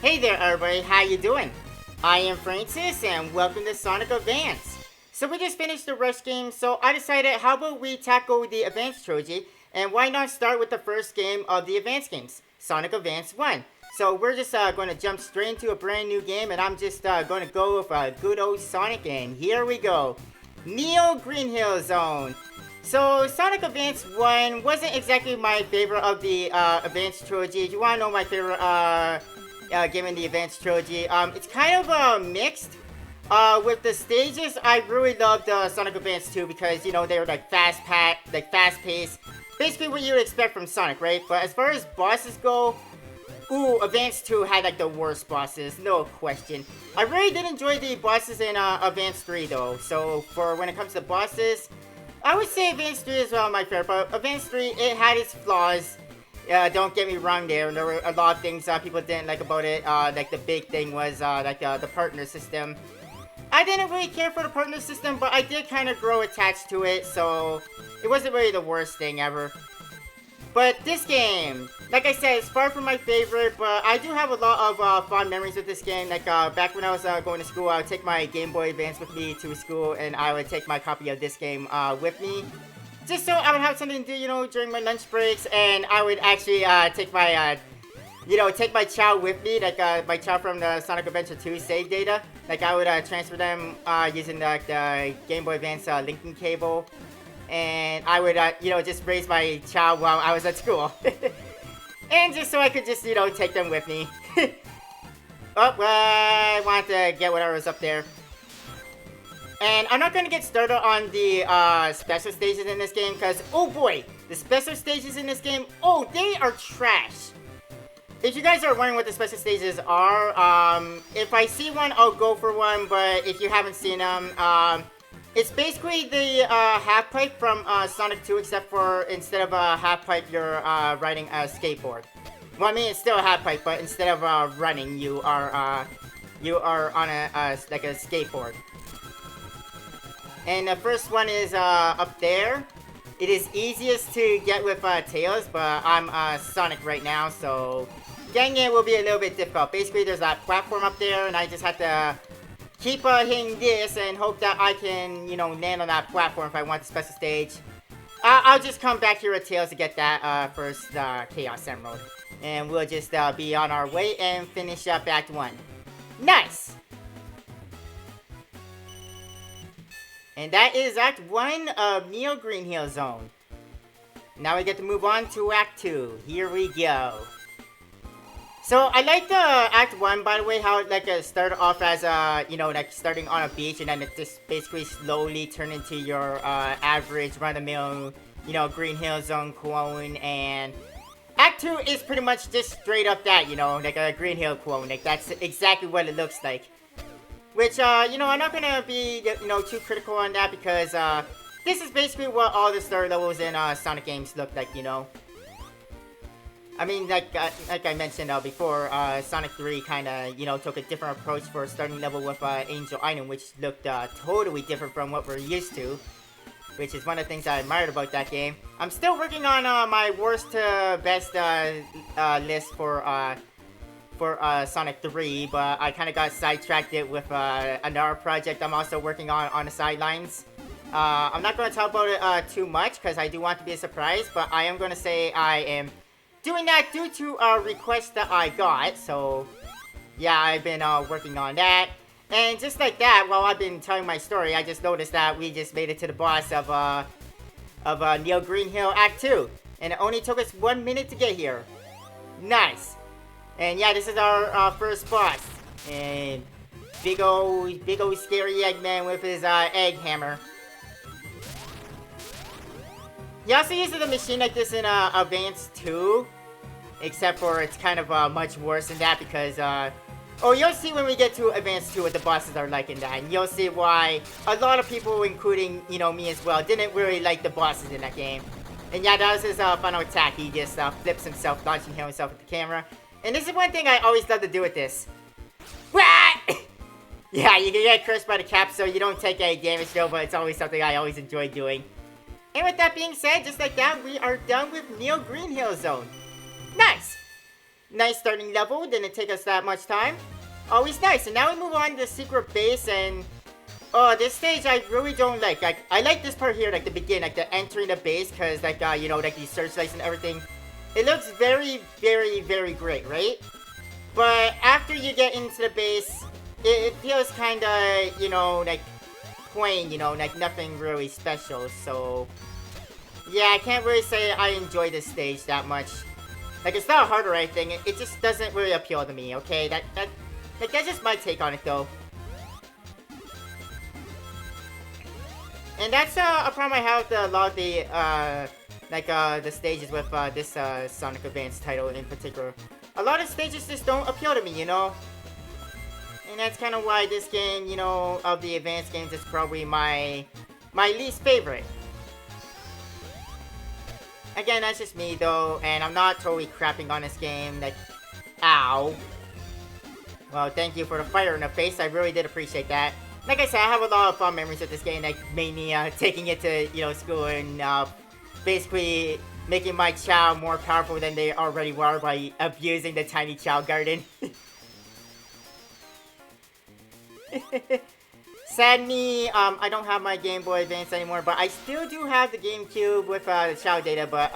Hey there everybody, how you doing? I am Francis and welcome to Sonic Advance. So we just finished the Rush game, so I decided how about we tackle the Advance trilogy, and why not start with the first game of the Advance games, Sonic Advance 1. So we're just going to jump straight into a brand new game, and I'm just going to go with a good old Sonic game. Here we go. Neo Green Hill Zone. So Sonic Advance 1 wasn't exactly my favorite of the Advance trilogy. If you want to know my favorite game in the Advance trilogy, it's kind of mixed. With the stages, I really loved Sonic Advance 2 because, you know, they were like fast-paced. Basically what you would expect from Sonic, right? But as far as bosses go, ooh, Advance 2 had like the worst bosses, no question. I really did enjoy the bosses in Advance 3 though. So for when it comes to bosses, I would say Advance 3 is my favorite, but Advance 3, it had its flaws. Don't get me wrong there were a lot of things people didn't like about it. Like the big thing was the partner system. I didn't really care for the partner system, but I did kind of grow attached to it, so it wasn't really the worst thing ever. But this game, like I said, it's far from my favorite, but I do have a lot of fond memories with this game. Like back when I was going to school, I would take my Game Boy Advance with me to school, and I would take my copy of this game with me. Just so I would have something to do, you know, during my lunch breaks, and I would actually take my, take my child with me, like my child from the Sonic Adventure 2 save data. Like I would transfer them using the Game Boy Advance linking cable, and I would, just raise my child while I was at school. And just so I could just, take them with me. Oh, I wanted to get whatever was up there. And I'm not going to get started on the special stages in this game because, oh boy, the special stages in this game, oh, they are trash. If you guys are wondering what the special stages are, if I see one, I'll go for one, but if you haven't seen them, it's basically the half-pipe from Sonic 2, except for instead of a half-pipe, you're riding a skateboard. Well, I mean, it's still a half-pipe, but instead of running, you are on a skateboard. And the first one is up there. It is easiest to get with Tails, but I'm Sonic right now, so getting it will be a little bit difficult. Basically, there's that platform up there, and I just have to keep hitting this and hope that I can, land on that platform if I want the special stage. I'll just come back here with Tails to get that first Chaos Emerald. And we'll just be on our way and finish up Act 1. Nice! And that is Act 1 of Neo Green Hill Zone. Now we get to move on to Act 2. Here we go. So I like the Act 1, by the way, how it started off as starting on a beach, and then it just basically slowly turned into your average run-of-the-mill, Green Hill Zone clone. And Act 2 is pretty much just straight up that, like a Green Hill clone. Like that's exactly what it looks like. Which, I'm not gonna be, too critical on that because, this is basically what all the story levels in, Sonic games look like, I mean, like I mentioned before, Sonic 3 kinda, took a different approach for a starting level with, Angel Island, which looked, totally different from what we're used to. Which is one of the things I admired about that game. I'm still working on, my worst to best, list for Sonic 3, but I kind of got sidetracked it with another project I'm also working on the sidelines. I'm not going to talk about it too much because I do want it to be a surprise, but I am going to say I am doing that due to a request that I got. So yeah, I've been working on that. And just like that, while I've been telling my story, I just noticed that we just made it to the boss of Neo Green Hill Act 2. And it only took us 1 minute to get here. Nice. And yeah, this is our first boss. And big old scary Eggman with his egg hammer. He also uses a machine like this in Advance 2. Except for it's kind of much worse than that because, you'll see when we get to Advance 2 what the bosses are like in that. And you'll see why a lot of people, including, me as well, didn't really like the bosses in that game. And yeah, that was his final attack. He just flips himself, launching himself at the camera. And this is one thing I always love to do with this. Yeah, you can get cursed by the cap, so you don't take any damage though, but it's always something I always enjoy doing. And with that being said, just like that, we are done with Neo Green Hill Zone. Nice! Nice starting level, didn't take us that much time. Always nice. And now we move on to the secret base, and this stage I really don't like. I like this part here, like the beginning, like the entering the base, because like you know, like these searchlights and everything. It looks very, very, very great, right? But after you get into the base, it feels kind of, you know, like plain, you know, like nothing really special. So yeah, I can't really say I enjoy this stage that much. Like, it's not hard or anything, it just doesn't really appeal to me, okay? That's just my take on it, though. And that's a problem I have with a lot of the, the stages with this Sonic Advance title in particular. A lot of stages just don't appeal to me, you know? And that's kind of why this game, you know, of the Advance games is probably my least favorite. Again, that's just me, though, and I'm not totally crapping on this game, like, ow. Well, thank you for the fire in the face, I really did appreciate that. Like I said, I have a lot of fun memories of this game, like, mainly, taking it to, you know, school and, basically making my child more powerful than they already were by abusing the tiny child garden. Sadly, I don't have my Game Boy Advance anymore, but I still do have the GameCube with the Chow data, but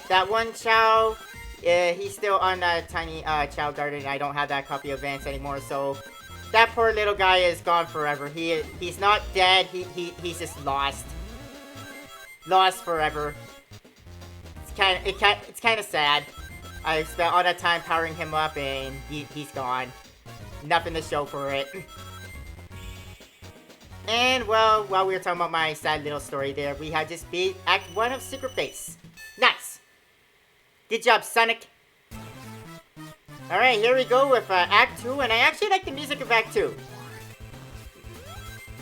that one Chow, he's still on that tiny Chow garden, and I don't have that copy of Advance anymore, so that poor little guy is gone forever. He's not dead, he's just lost. Lost forever. It's kind of sad. I spent all that time powering him up, and he's gone. Nothing to show for it. And, well, while we were talking about my sad little story there, we had just beat Act 1 of Secret Base. Nice! Good job, Sonic! Alright, here we go with Act 2, and I actually like the music of Act 2.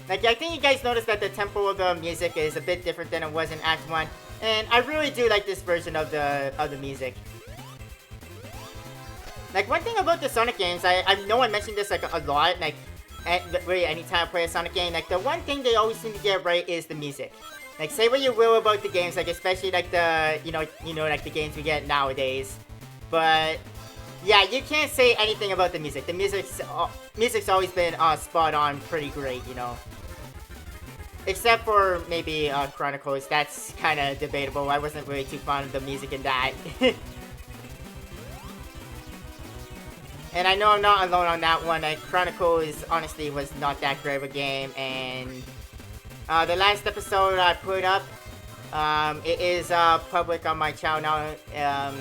Like, I think you guys noticed that the tempo of the music is a bit different than it was in Act 1, and I really do like this version of the music. Like, one thing about the Sonic games, I know I mentioned this, like, a lot, like, really, anytime I play a Sonic game, like, the one thing they always seem to get right is the music. Like, say what you will about the games, like, especially, like, the, you know, like, the games we get nowadays. But, yeah, you can't say anything about the music. The music's always been, spot on pretty great, you know. Except for, maybe, Chronicles, that's kind of debatable. I wasn't really too fond of the music in that. And I know I'm not alone on that one. Like, Chronicles, honestly, was not that great of a game. And the last episode I put up, it is public on my channel now.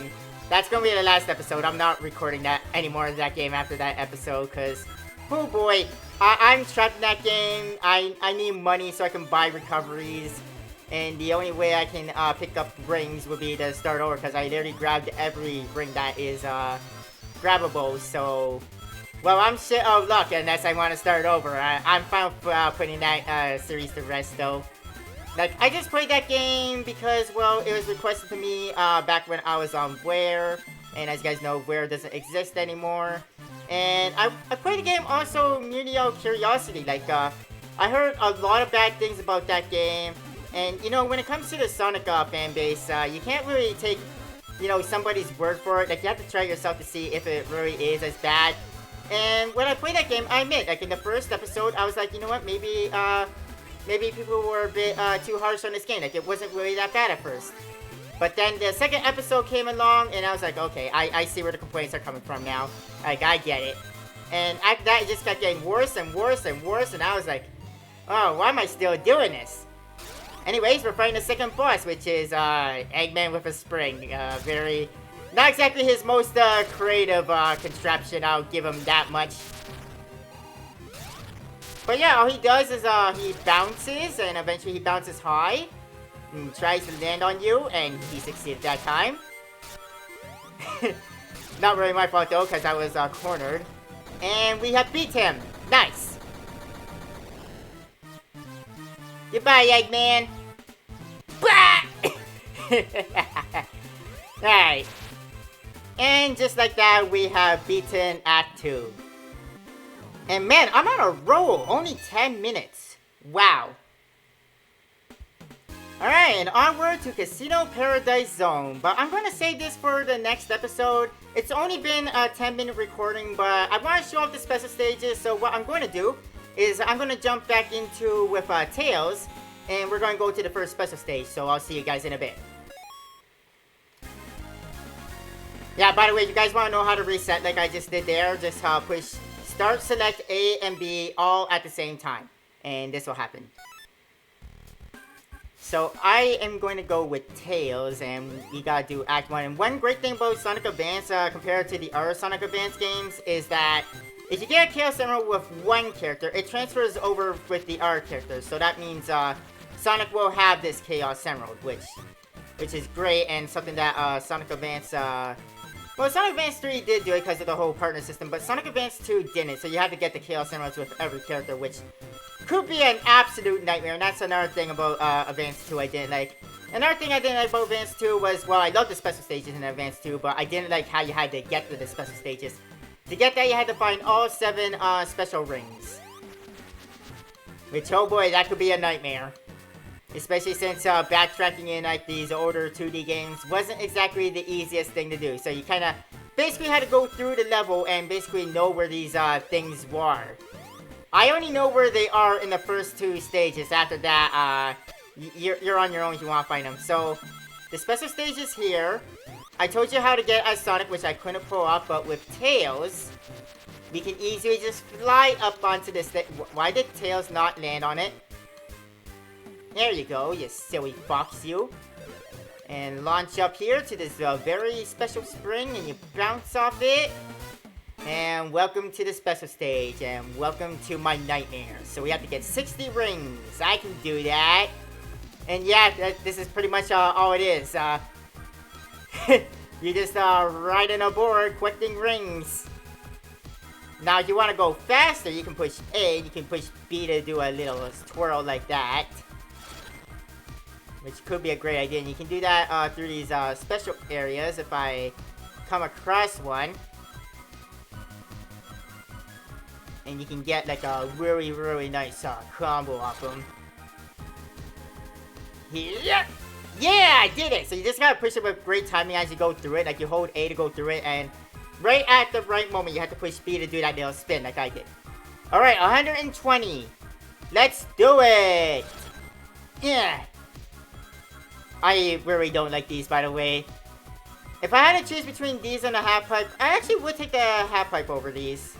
That's going to be the last episode. I'm not recording that anymore of that game after that episode. Because, oh boy, I'm trapped in that game. I need money so I can buy recoveries. And the only way I can pick up rings would be to start over. Because I literally grabbed every ring that is grabbable, so, well, I'm shit out of luck unless I want to start over. I'm fine with putting that series to rest, though. Like, I just played that game because, well, it was requested to me back when I was on Where, and as you guys know, Where doesn't exist anymore. And I played the game also merely out of curiosity. Like, I heard a lot of bad things about that game, and, you know, when it comes to the Sonic fan base, you can't really take, you know, somebody's word for it. Like, you have to try yourself to see if it really is as bad. And when I played that game, I admit, like, in the first episode, I was like, you know what, maybe people were a bit too harsh on this game. Like, it wasn't really that bad at first. But then the second episode came along, and I was like, okay, I see where the complaints are coming from now. Like, I get it. And after that, it just kept getting worse and worse and worse, and I was like, oh, why am I still doing this? Anyways, we're fighting the second boss, which is Eggman with a spring. Very, not exactly his most creative contraption, I'll give him that much. But yeah, all he does is he bounces, and eventually he bounces high. And tries to land on you, and he succeeded that time. Not really my fault though, because I was cornered. And we have beat him. Nice. Goodbye, Eggman. Alright. And just like that, we have beaten Act 2. And man, I'm on a roll. Only 10 minutes. Wow. Alright, and onward to Casino Paradise Zone. But I'm going to save this for the next episode. It's only been a 10-minute recording, but I want to show off the special stages. So what I'm going to do is I'm going to jump back into with Tails, and we're going to go to the first special stage. So I'll see you guys in a bit. Yeah, by the way, if you guys want to know how to reset like I just did there, just push start, select A and B all at the same time. And this will happen. So I am going to go with Tails, and we gotta do Act 1. And one great thing about Sonic Advance compared to the other Sonic Advance games is that if you get a Chaos Emerald with one character, it transfers over with the other characters. So that means Sonic will have this Chaos Emerald, which is great, and something that Sonic Advance... well, Sonic Advance 3 did do it because of the whole partner system, but Sonic Advance 2 didn't, so you had to get the Chaos Emeralds with every character, which could be an absolute nightmare, and that's another thing about Advance 2 I didn't like. Another thing I didn't like about Advance 2 was, well, I love the special stages in Advance 2, but I didn't like how you had to get to the special stages. To get that, you had to find all 7 special rings. Which, oh boy, that could be a nightmare. Especially since backtracking in like these older 2D games wasn't exactly the easiest thing to do. So you kind of basically had to go through the level and basically know where these things were. I only know where they are in the first 2 stages. After that, you're on your own if you want to find them. So the special stage is here. I told you how to get as Sonic, which I couldn't pull off, but with Tails, we can easily just fly up onto this thing. Why did Tails not land on it? There you go, you silly fox, you. And launch up here to this very special spring, and you bounce off it. And welcome to the special stage, and welcome to my nightmare. So we have to get 60 rings. I can do that. And yeah, this is pretty much all it is. You just riding aboard, collecting rings. Now, if you want to go faster, you can push A, you can push B to do a little twirl like that. Which could be a great idea, and you can do that through these special areas if I come across one. And you can get like a really, really nice combo off them. Yeah! Yeah, I did it! So you just gotta push it with great timing as you go through it. Like you hold A to go through it, and right at the right moment you have to push B to do that little spin like I did. Alright, 120. Let's do it! Yeah! I really don't like these, by the way. If I had to choose between these and a half pipe, I actually would take the half pipe over these.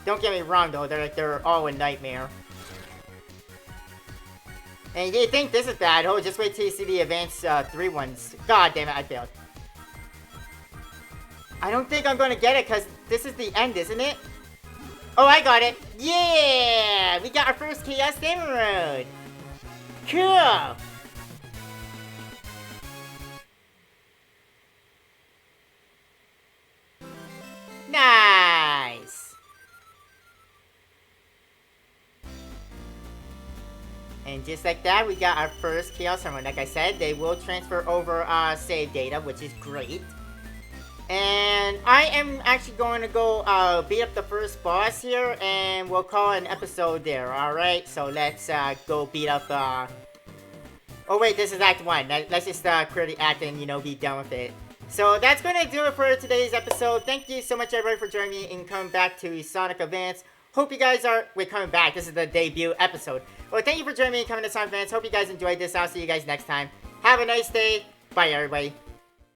Don't get me wrong, though. They're all a nightmare. And you think this is bad? Oh, just wait till you see the Advance 3 ones. God damn it, I failed. I don't think I'm going to get it, because this is the end, isn't it? Oh, I got it. Yeah! We got our first Chaos Emerald. Cool! Nice! And just like that, we got our first Chaos Emerald. Like I said, they will transfer over save data, which is great. And I am actually going to go beat up the first boss here, and we'll call an episode there, alright? So let's go beat up, oh wait, this is Act 1. Let's just clear the act and, you know, be done with it. So that's going to do it for today's episode. Thank you so much, everybody, for joining me and coming back to Sonic Advance. Hope you guys are... Wait, coming back. This is the debut episode. Well, thank you for joining me and coming to Sonic Advance. Hope you guys enjoyed this. I'll see you guys next time. Have a nice day. Bye, everybody.